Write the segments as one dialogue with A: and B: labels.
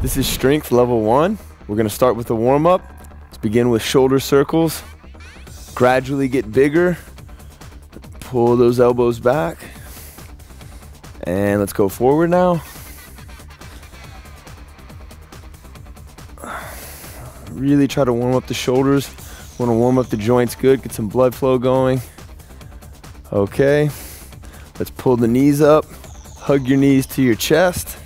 A: This is strength level 1. We're gonna start with the warm-up. Let's begin with shoulder circles. Gradually get bigger. Pull those elbows back. And let's go forward now. Really try to warm up the shoulders. Want to warm up the joints good, get some blood flow going. Okay, let's pull the knees up. Hug your knees to your chest.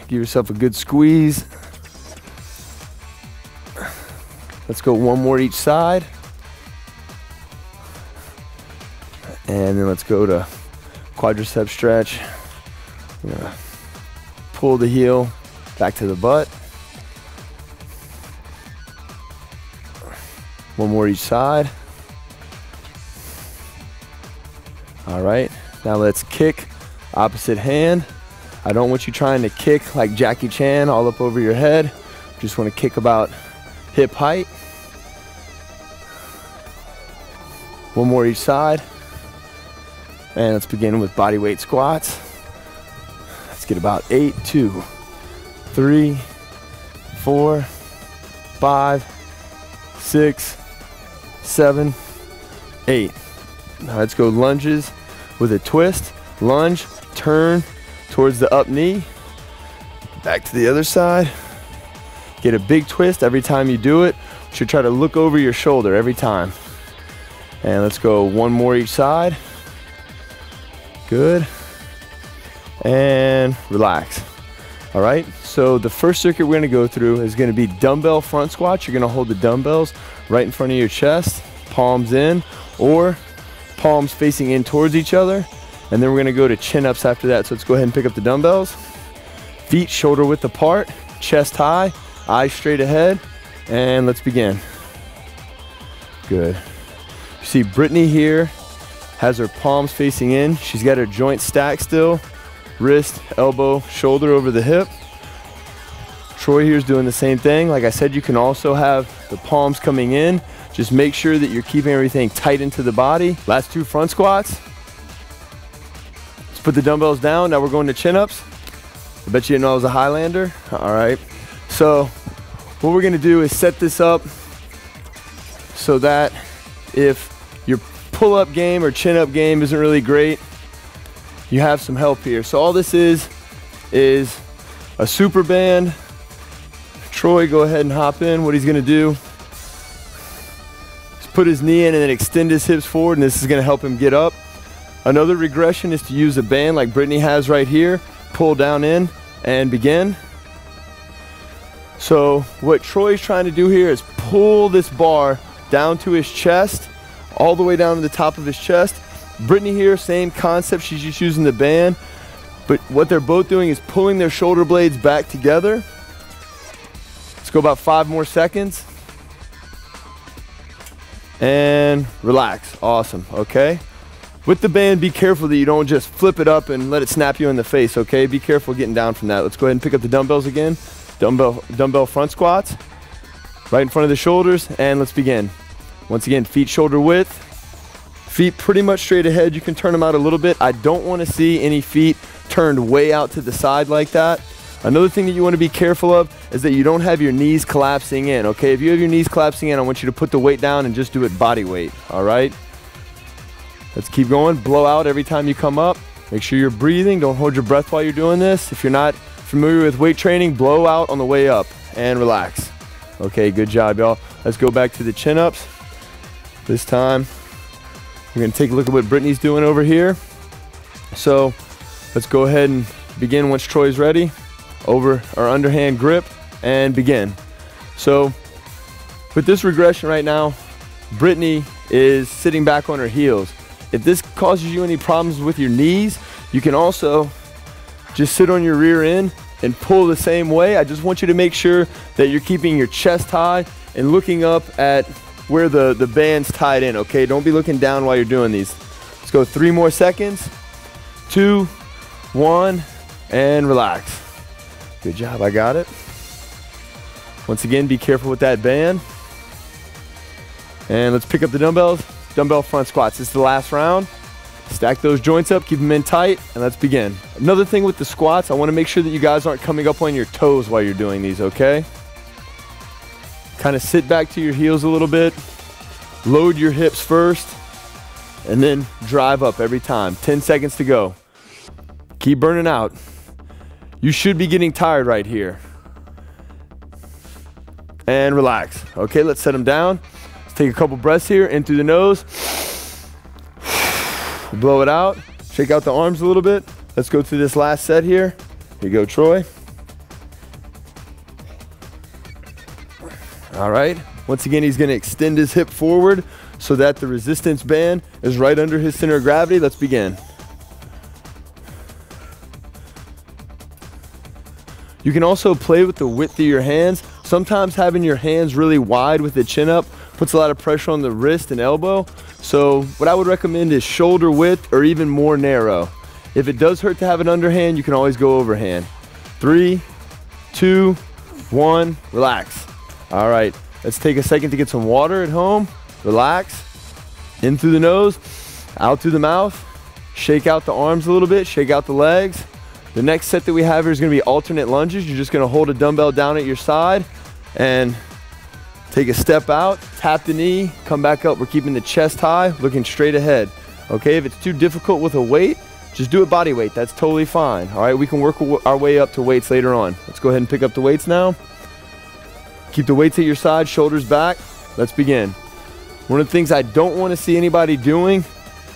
A: Give yourself a good squeeze. Let's go one more each side. And then let's go to quadricep stretch. We're gonna pull the heel back to the butt. One more each side. All right, now let's kick opposite hand. I don't want you trying to kick like Jackie Chan all up over your head. Just want to kick about hip height. One more each side. And let's begin with body weight squats. Let's get about 8, 2, 3, 4, 5, 6, 7, 8. Now let's go lunges with a twist. Lunge, turn towards the up knee. Back to the other side. Get a big twist every time you do it. You should try to look over your shoulder every time. And let's go one more each side. Good. And relax. All right, so the first circuit we're gonna go through is gonna be dumbbell front squats. You're gonna hold the dumbbells right in front of your chest, palms in, or palms facing in towards each other. And then we're gonna go to chin-ups after that. So let's go ahead and pick up the dumbbells. Feet shoulder width apart, chest high, eyes straight ahead, and let's begin. Good. You see Brittany here has her palms facing in. She's got her joints stacked still. Wrist, elbow, shoulder over the hip. Troy here is doing the same thing. Like I said, you can also have the palms coming in. Just make sure that you're keeping everything tight into the body. Last 2 front squats. Let's put the dumbbells down. Now we're going to chin-ups. I bet you didn't know I was a Highlander. All right. So what we're gonna do is set this up so that if your pull-up game or chin-up game isn't really great, you have some help here. So all this is a super band. Troy, go ahead and hop in. What he's gonna do is put his knee in and then extend his hips forward, and this is gonna help him get up. Another regression is to use a band like Brittany has right here. Pull down in and begin. So what Troy's trying to do here is pull this bar down to his chest, all the way down to the top of his chest. Brittany here, same concept, she's just using the band, but what they're both doing is pulling their shoulder blades back together. Let's go about 5 more seconds. And relax, awesome, okay? With the band, be careful that you don't just flip it up and let it snap you in the face, okay? Be careful getting down from that. Let's go ahead and pick up the dumbbells again. Dumbbell front squats, right in front of the shoulders, and let's begin. Once again, feet shoulder width, feet pretty much straight ahead. You can turn them out a little bit. I don't want to see any feet turned way out to the side like that. Another thing that you want to be careful of is that you don't have your knees collapsing in, okay? If you have your knees collapsing in, I want you to put the weight down and just do it body weight, all right? Let's keep going. Blow out every time you come up. Make sure you're breathing. Don't hold your breath while you're doing this. If you're not familiar with weight training, blow out on the way up and relax. Okay, good job, y'all. Let's go back to the chin-ups. This time, we're gonna take a look at what Brittany's doing over here. So let's go ahead and begin once Troy's ready. Over our underhand grip and begin. So with this regression right now, Brittany is sitting back on her heels. If this causes you any problems with your knees, you can also just sit on your rear end and pull the same way. I just want you to make sure that you're keeping your chest high and looking up at where the band's tied in, okay? Don't be looking down while you're doing these. Let's go 3 more seconds. 2, 1, and relax. Good job, I got it. Once again, be careful with that band. And let's pick up the dumbbells. Dumbbell front squats. This is the last round. Stack those joints up, keep them in tight, and let's begin. Another thing with the squats, I want to make sure that you guys aren't coming up on your toes while you're doing these, okay? Kind of sit back to your heels a little bit, load your hips first, and then drive up every time. 10 seconds to go. Keep burning out. You should be getting tired right here. And relax. Okay, let's set them down. Let's take a couple breaths here, in through the nose. Blow it out. Shake out the arms a little bit. Let's go through this last set here. Here you go, Troy. All right. Once again, he's going to extend his hip forward so that the resistance band is right under his center of gravity. Let's begin. You can also play with the width of your hands. Sometimes having your hands really wide with the chin up puts a lot of pressure on the wrist and elbow. So what I would recommend is shoulder width or even more narrow. If it does hurt to have an underhand, you can always go overhand. 3, 2, 1, relax. All right, let's take a second to get some water at home. Relax. In through the nose, out through the mouth. Shake out the arms a little bit, shake out the legs. The next set that we have here is going to be alternate lunges. You're just going to hold a dumbbell down at your side and take a step out, tap the knee, come back up. We're keeping the chest high, looking straight ahead. Okay, if it's too difficult with a weight, just do it body weight. That's totally fine. All right, we can work our way up to weights later on. Let's go ahead and pick up the weights now. Keep the weights at your side, shoulders back. Let's begin. One of the things I don't want to see anybody doing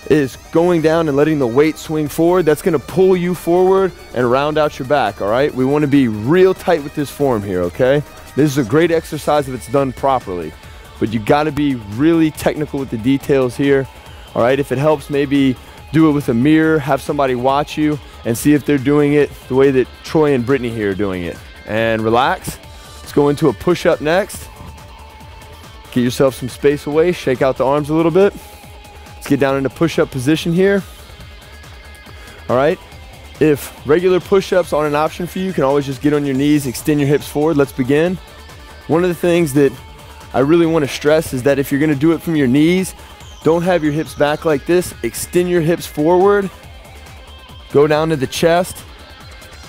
A: is going down and letting the weight swing forward. That's going to pull you forward and round out your back, all right? We want to be real tight with this form here, okay? This is a great exercise if it's done properly, but you got to be really technical with the details here, all right? If it helps, maybe do it with a mirror, have somebody watch you, and see if they're doing it the way that Troy and Brittany here are doing it. And relax. Let's go into a push-up next. Get yourself some space away, shake out the arms a little bit. Let's get down into push-up position here. All right, if regular push-ups aren't an option for you, you can always just get on your knees, extend your hips forward. Let's begin. One of the things that I really want to stress is that if you're going to do it from your knees, don't have your hips back like this. Extend your hips forward, go down to the chest,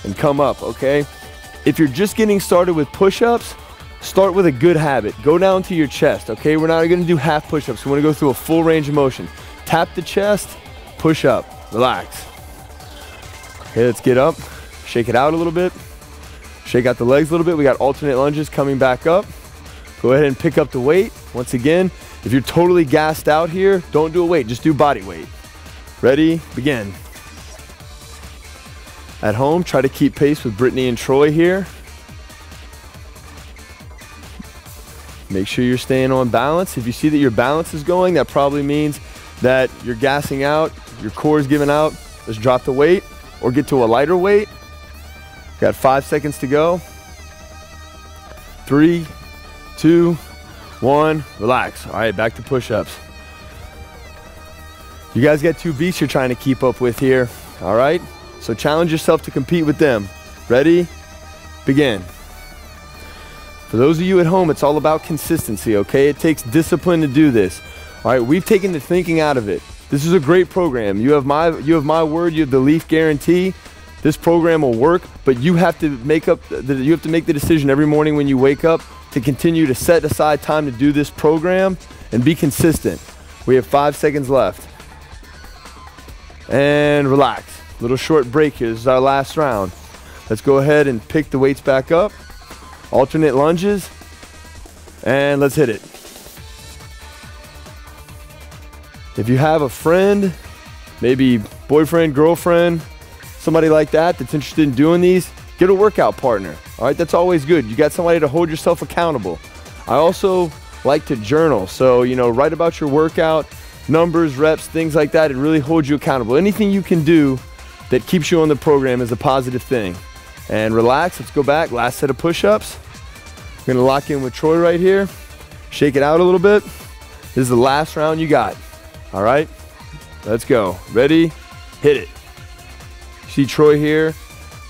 A: and come up, okay? If you're just getting started with push-ups, start with a good habit. Go down to your chest, okay? We're not going to do half push-ups. We want to go through a full range of motion. Tap the chest, push up, relax. Okay, let's get up. Shake it out a little bit. Shake out the legs a little bit. We got alternate lunges coming back up. Go ahead and pick up the weight. Once again, if you're totally gassed out here, don't do a weight, just do body weight. Ready, begin. At home, try to keep pace with Brittany and Troy here. Make sure you're staying on balance. If you see that your balance is going, that probably means that you're gassing out, your core is giving out. Let's drop the weight or get to a lighter weight. Got 5 seconds to go. 3, 2, 1, relax. All right, back to push-ups. You guys got 2 beasts you're trying to keep up with here, all right? So challenge yourself to compete with them. Ready? Begin. For those of you at home, it's all about consistency, okay? It takes discipline to do this. All right, we've taken the thinking out of it. This is a great program. You have my word, you have the Leaf guarantee. This program will work, but you have to make the decision every morning when you wake up to continue to set aside time to do this program and be consistent. We have 5 seconds left. And relax. Little short break here. This is our last round. Let's go ahead and pick the weights back up. Alternate lunges, and let's hit it. If you have a friend, maybe boyfriend, girlfriend, somebody like that that's interested in doing these, get a workout partner. All right, that's always good. You got somebody to hold yourself accountable. I also like to journal. So, write about your workout, numbers, reps, things like that. It really holds you accountable. Anything you can do that keeps you on the program is a positive thing. And relax, let's go back. Last set of push-ups. We're gonna lock in with Troy right here. Shake it out a little bit. This is the last round you got. All right, let's go. Ready, hit it. See Troy here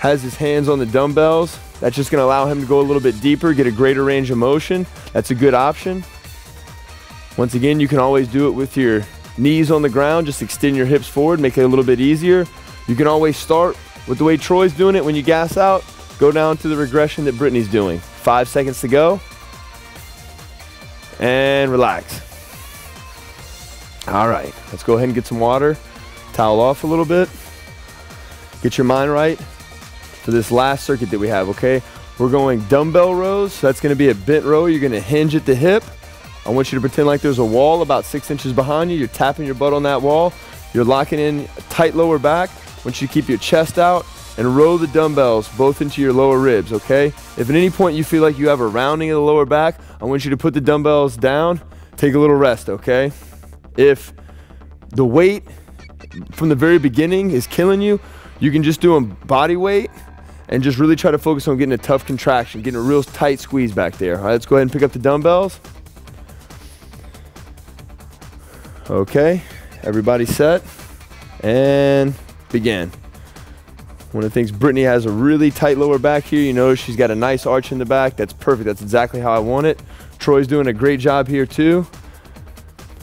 A: has his hands on the dumbbells. That's just gonna allow him to go a little bit deeper, get a greater range of motion. That's a good option. Once again, you can always do it with your knees on the ground, just extend your hips forward, make it a little bit easier. You can always start with the way Troy's doing it. When you gas out, go down to the regression that Brittany's doing. 5 seconds to go. And relax. All right, let's go ahead and get some water. Towel off a little bit. Get your mind right for this last circuit that we have, okay? We're going dumbbell rows. So that's gonna be a bent row. You're gonna hinge at the hip. I want you to pretend like there's a wall about 6 inches behind you. You're tapping your butt on that wall. You're locking in a tight lower back. I want you to keep your chest out and row the dumbbells both into your lower ribs, okay? If at any point you feel like you have a rounding of the lower back, I want you to put the dumbbells down, take a little rest, okay? If the weight from the very beginning is killing you, you can just do a body weight and just really try to focus on getting a tough contraction, getting a real tight squeeze back there. All right, let's go ahead and pick up the dumbbells. Okay, everybody set and begin. One of the things, Brittany has a really tight lower back here. You notice she's got a nice arch in the back. That's perfect. That's exactly how I want it. Troy's doing a great job here too.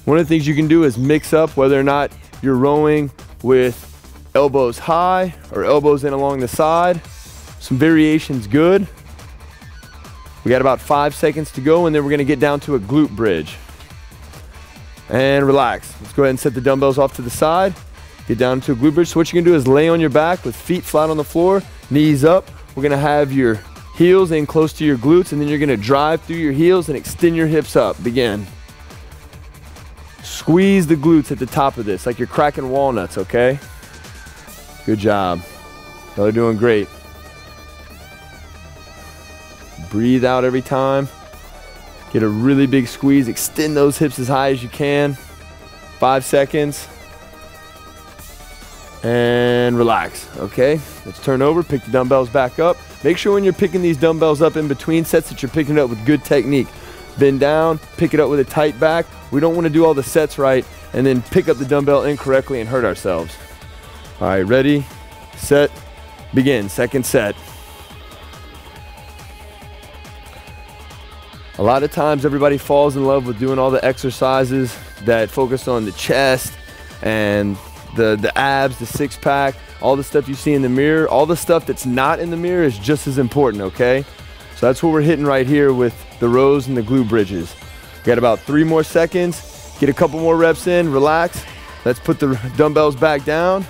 A: One of the things you can do is mix up whether or not you're rowing with elbows high or elbows in along the side. Some variation's good. We got about 5 seconds to go, and then we're gonna get down to a glute bridge. And relax. Let's go ahead and set the dumbbells off to the side. Get down to a glute bridge. So what you're gonna do is lay on your back with feet flat on the floor, knees up. We're gonna have your heels in close to your glutes, and then you're gonna drive through your heels and extend your hips up. Begin. Squeeze the glutes at the top of this, like you're cracking walnuts, okay? Good job. Y'all are doing great. Breathe out every time. Get a really big squeeze. Extend those hips as high as you can. 5 seconds. And relax, okay? Let's turn over, pick the dumbbells back up. Make sure when you're picking these dumbbells up in between sets that you're picking it up with good technique. Bend down, pick it up with a tight back. We don't want to do all the sets right and then pick up the dumbbell incorrectly and hurt ourselves. All right, ready, set, begin. Second set. A lot of times everybody falls in love with doing all the exercises that focus on the chest and the abs, the six pack, all the stuff you see in the mirror. All the stuff that's not in the mirror is just as important, okay? So that's what we're hitting right here with the rows and the glute bridges. Got about 3 more seconds. Get a couple more reps in, relax. Let's put the dumbbells back down.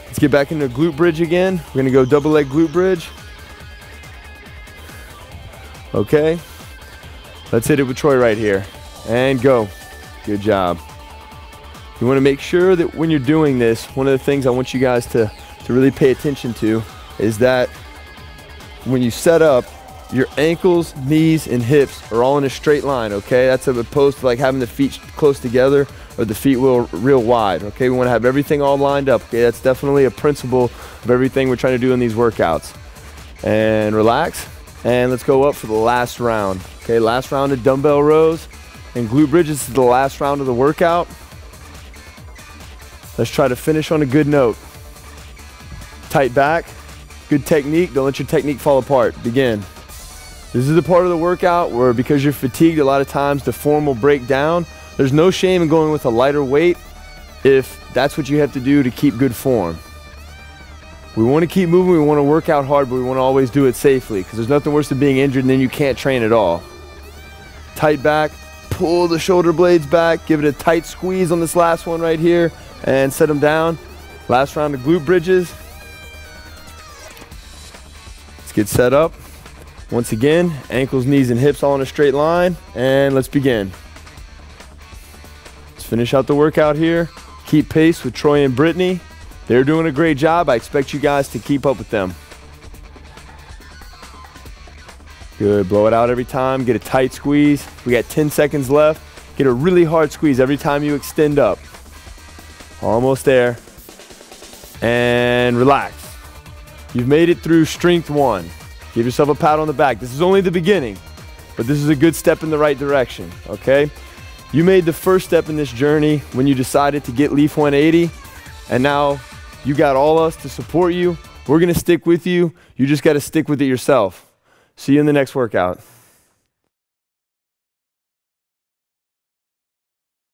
A: Let's get back into glute bridge again. We're gonna go double leg glute bridge. Okay. Let's hit it with Troy right here. And go. Good job. You want to make sure that when you're doing this, one of the things I want you guys to really pay attention to is that when you set up, your ankles, knees, and hips are all in a straight line, okay? That's as opposed to like having the feet close together or the feet real wide, okay? We want to have everything all lined up, okay? That's definitely a principle of everything we're trying to do in these workouts. And relax, and let's go up for the last round, okay? Last round of dumbbell rows and glute bridges. This is the last round of the workout. Let's try to finish on a good note. Tight back, good technique. Don't let your technique fall apart. Begin. This is the part of the workout where, because you're fatigued, a lot of times the form will break down. There's no shame in going with a lighter weight if that's what you have to do to keep good form. We want to keep moving, we want to work out hard, but we want to always do it safely, because there's nothing worse than being injured and then you can't train at all. Tight back, pull the shoulder blades back, give it a tight squeeze on this last one right here, and set them down. Last round of glute bridges. Let's get set up. Once again, ankles, knees, and hips all in a straight line, and let's begin. Let's finish out the workout here. Keep pace with Troy and Brittany. They're doing a great job. I expect you guys to keep up with them. Good, blow it out every time. Get a tight squeeze. We got 10 seconds left. Get a really hard squeeze every time you extend up. Almost there. And relax. You've made it through strength 1. Give yourself a pat on the back. This is only the beginning, but this is a good step in the right direction, okay? You made the first step in this journey when you decided to get Leaf 180, and now you got all us to support you. We're gonna stick with you. You just gotta stick with it yourself. See you in the next workout.